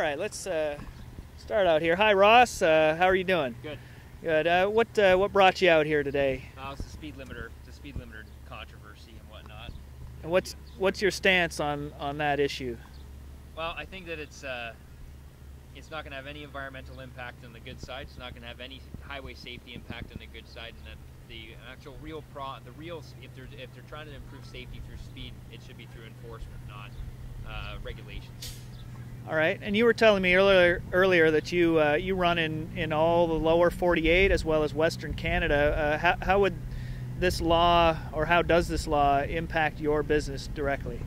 right, let's start out here. Hi, Ross. How are you doing? Good. Good. What brought you out here today? It's the speed limiter, controversy and whatnot. And what's your stance on that issue? Well, I think that it's not going to have any environmental impact on the good side. It's not going to have any highway safety impact on the good side, and that the actual if they're trying to improve safety through speed, it should be through enforcement, not regulations. All right, and you were telling me earlier that you run in all the lower 48 as well as Western Canada. How would this law, or how does this law impact your business directly?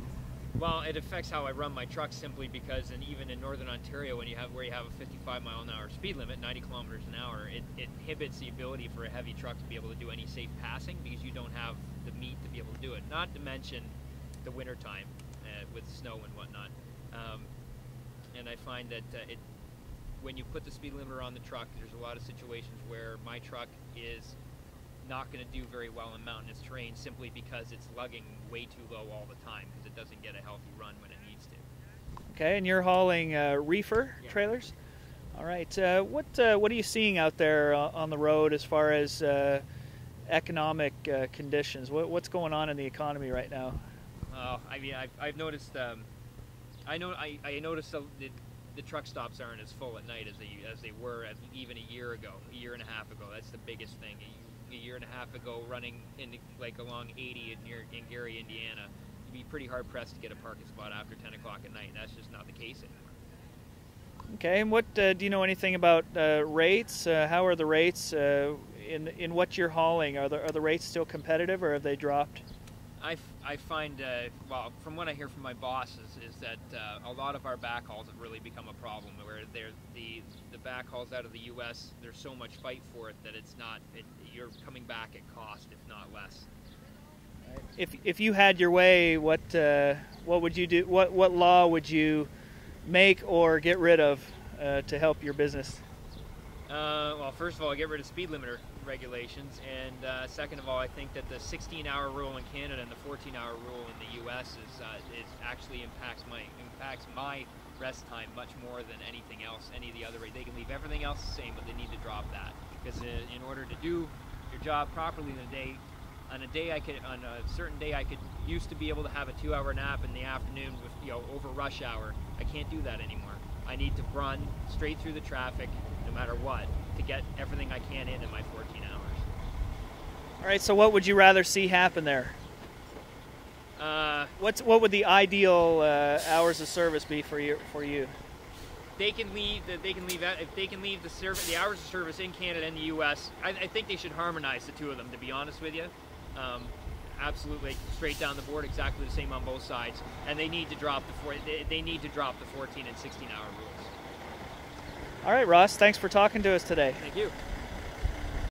Well, it affects how I run my truck simply because, and even in Northern Ontario, where you have a 55-mile-an-hour speed limit, 90 kilometers an hour, it inhibits the ability for a heavy truck to be able to do any safe passing because you don't have the meat to be able to do it. Not to mention the wintertime with snow and whatnot. And I find that when you put the speed limiter on the truck, there's a lot of situations where my truck is not going to do very well in mountainous terrain simply because it's lugging way too low all the time because it doesn't get a healthy run when it needs to. Okay, and you're hauling reefer trailers? All right. What are you seeing out there on the road as far as economic conditions? What's going on in the economy right now? I mean, I've noticed. I noticed the truck stops aren't as full at night as they were even a year and a half ago. That's the biggest thing. A year and a half ago, running along 80 in Gary, Indiana, you'd be pretty hard pressed to get a parking spot after 10 o'clock at night. And that's just not the case anymore. Okay, and what do you know anything about rates? How are the rates in what you're hauling? Are the rates still competitive, or have they dropped? I find, well, from what I hear from my bosses, is that a lot of our backhauls have really become a problem. Where the backhauls out of the U.S., there's so much fight for it that you're coming back at cost, if not less. If you had your way, what would you do? What law would you make or get rid of to help your business? Well, first of all, I get rid of speed limiter regulations, and second of all, I think that the 16-hour rule in Canada and the 14-hour rule in the U.S. is actually impacts my rest time much more than anything else. Any of the other, they can leave everything else the same, but they need to drop that because in order to do your job properly on a certain day, I could used to be able to have a 2-hour nap in the afternoon with over rush hour. I can't do that anymore. I need to run straight through the traffic, no matter what, to get everything I can in my 14 hours. All right. So, what would you rather see happen there? What would the ideal hours of service be for you? They can leave the hours of service in Canada and the U.S. I think they should harmonize the two of them. To be honest with you, absolutely straight down the board, exactly the same on both sides, and they need to drop the 14 and 16-hour rules. All right, Ross. Thanks for talking to us today. Thank you.